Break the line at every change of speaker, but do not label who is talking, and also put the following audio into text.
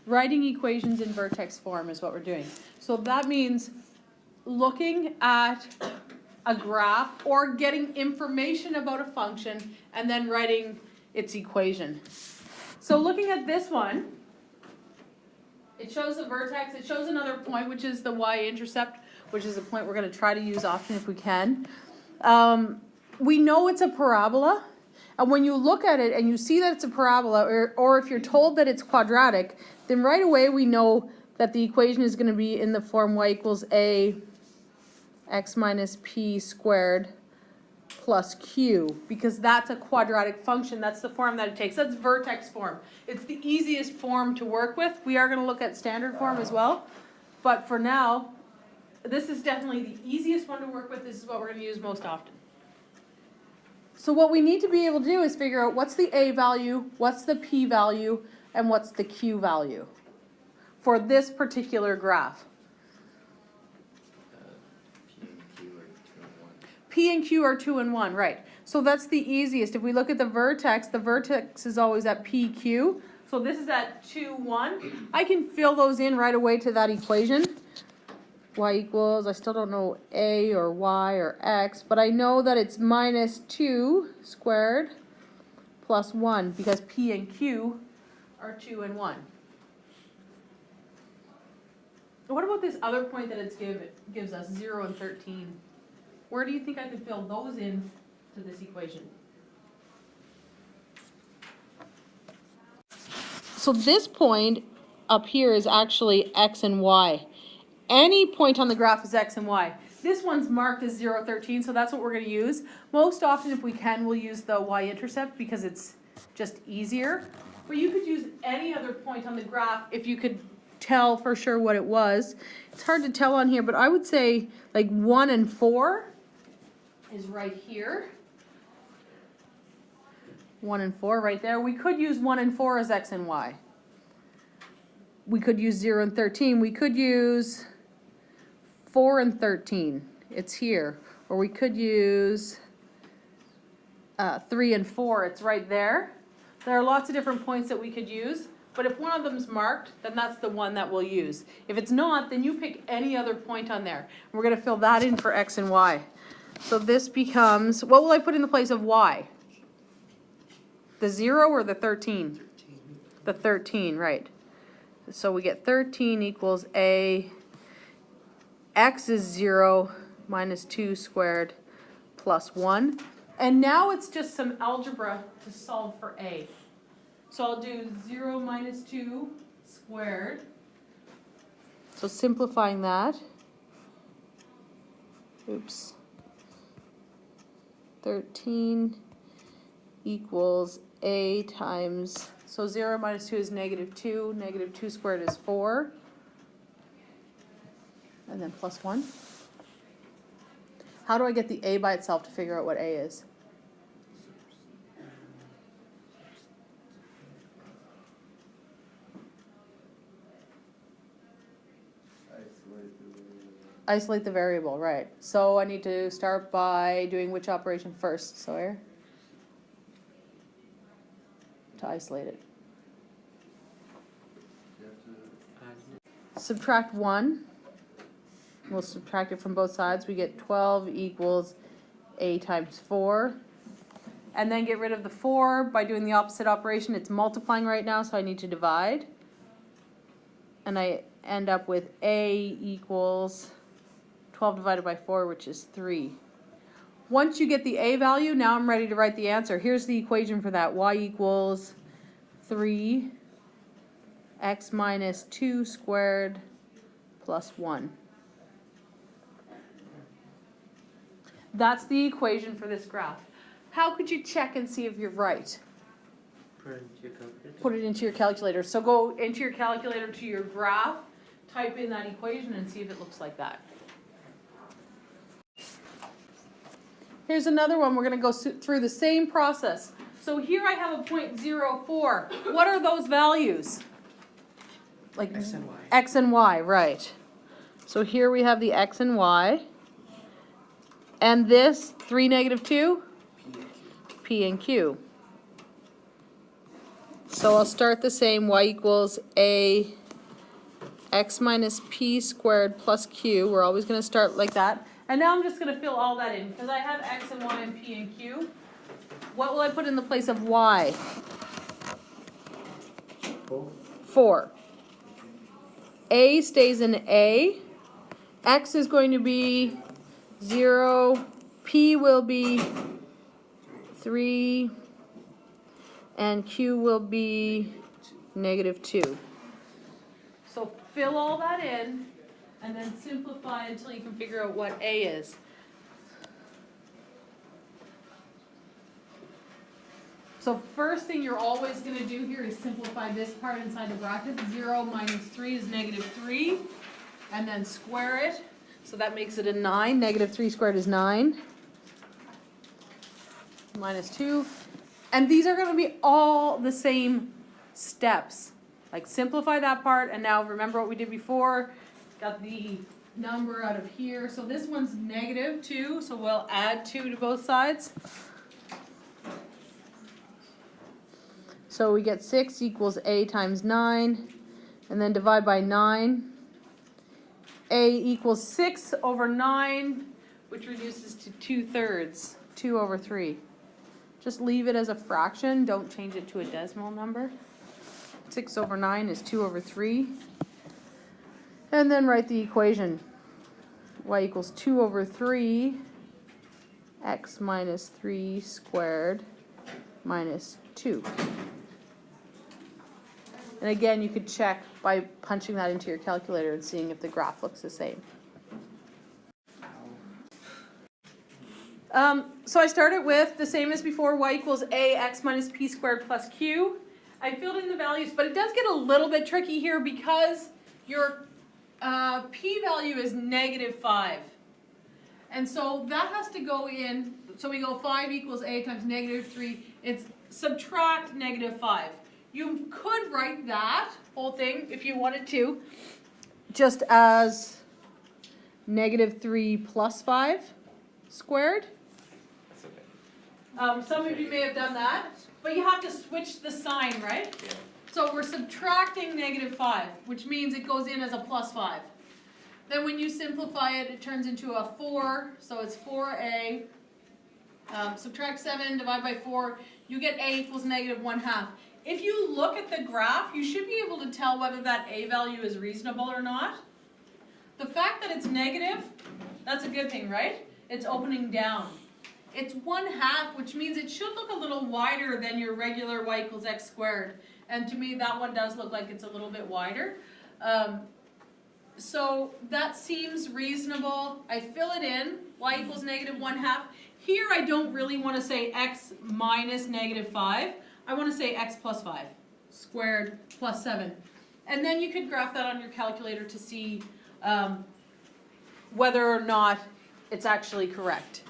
Writing equations in vertex form is what we're doing. So that means looking at a graph or getting information about a function and then writing its equation. So looking at this one, it shows the vertex, it shows another point, which is the y-intercept, which is a point we're going to try to use often if we can. We know it's a parabola, and when you look at it and you see that it's a parabola, or if you're told that it's quadratic, then right away we know that the equation is going to be in the form y equals a x minus p squared plus q, because that's a quadratic function. That's the form that it takes. That's vertex form. It's the easiest form to work with. We are going to look at standard form as well, but for now, this is definitely the easiest one to work with. This is what we're going to use most often. So what we need to be able to do is figure out what's the a value, what's the p value, and what's the q value for this particular graph. P and Q are 2 and 1, right. So that's the easiest. If we look at the vertex is always at PQ. So this is at 2, 1. I can fill those in right away to that equation. Y equals, I still don't know A or Y or X, but I know that it's minus 2 squared plus 1 because P and Q are 2 and 1. What about this other point that it gives us, 0 and 13? Where do you think I could fill those in to this equation? So this point up here is actually x and y. Any point on the graph is x and y. This one's marked as 0, 13, so that's what we're going to use. Most often, if we can, we'll use the y-intercept because it's just easier. But you could use any other point on the graph if you could tell for sure what it was. It's hard to tell on here, but I would say like 1 and 4 is right here. 1 and 4 right there. We could use 1 and 4 as x and y. We could use 0 and 13. We could use 4 and 13. It's here. Or we could use 3 and 4. It's right there. There are lots of different points that we could use. But if one of them's marked, then that's the one that we'll use. If it's not, then you pick any other point on there. We're going to fill that in for x and y. So this becomes, what will I put in the place of y? The 0 or the 13? 13. The 13, right. So we get 13 equals a, x is 0 minus 2 squared plus 1. And now it's just some algebra to solve for a. So I'll do 0 minus 2 squared. So simplifying that. Oops. 13 equals a times, so 0 minus 2 is negative 2. Negative 2 squared is 4. And then plus 1. How do I get the a by itself to figure out what a is? Isolate the variable, right. So I need to start by doing which operation first, Sawyer? To isolate it. Subtract 1. We'll subtract it from both sides. We get 12 equals a times 4. And then get rid of the 4 by doing the opposite operation. It's multiplying right now, so I need to divide. And I end up with a equals 12 divided by 4, which is 3. Once you get the a value, now I'm ready to write the answer. Here's the equation for that. Y equals 3 x minus 2 squared plus 1. That's the equation for this graph. How could you check and see if you're right? Put it into your calculator. So go into your calculator to your graph, type in that equation, and see if it looks like that. Here's another one. We're going to go through the same process. So here I have a point 0, 4. What are those values? Like
x and y.
X and y, right. So here we have the x and y. And this, 3, negative 2? P and Q. So I'll start the same, y equals a x minus p squared plus q. We're always going to start like that. And now I'm just going to fill all that in because I have x and y and p and q. What will I put in the place of y? 4. A stays in A. X is going to be 0. P will be 3. And Q will be -2. So fill all that in and then simplify until you can figure out what A is. So first thing you're always going to do here is simplify this part inside the bracket. 0 minus 3 is -3. And then square it. So that makes it a 9. -3 squared is 9. Minus 2. And these are going to be all the same steps. Like simplify that part. And now remember what we did before. Got the number out of here. So this one's -2. So we'll add 2 to both sides. So we get 6 equals a times 9. And then divide by 9. A equals 6 over 9, which reduces to 2/3, 2 over 3. Just leave it as a fraction, don't change it to a decimal number. 6 over 9 is 2 over 3. And then write the equation. Y equals 2 over 3, x minus 3 squared minus 2. And again, you could check by punching that into your calculator and seeing if the graph looks the same. So I started with the same as before, y equals a x minus p squared plus q. I filled in the values, but it does get a little bit tricky here because your p value is -5. And so that has to go in, so we go 5 equals a times -3, it's subtract -5. You could write that whole thing, if you wanted to, just as -3 plus 5 squared. Some of you may have done that, but you have to switch the sign, right? Yeah. So we're subtracting -5, which means it goes in as a plus 5. Then when you simplify it, it turns into a 4, so it's 4a. Subtract 7, divide by 4, you get a equals -1/2. If you look at the graph, you should be able to tell whether that a value is reasonable or not. The fact that it's negative, that's a good thing, right? It's opening down. It's 1/2, which means it should look a little wider than your regular y equals x squared. And to me, that one does look like it's a little bit wider. So that seems reasonable. I fill it in, y equals -1/2. Here I don't really want to say x minus -5. I want to say x plus 5 squared plus 7. And then you could graph that on your calculator to see whether or not it's actually correct.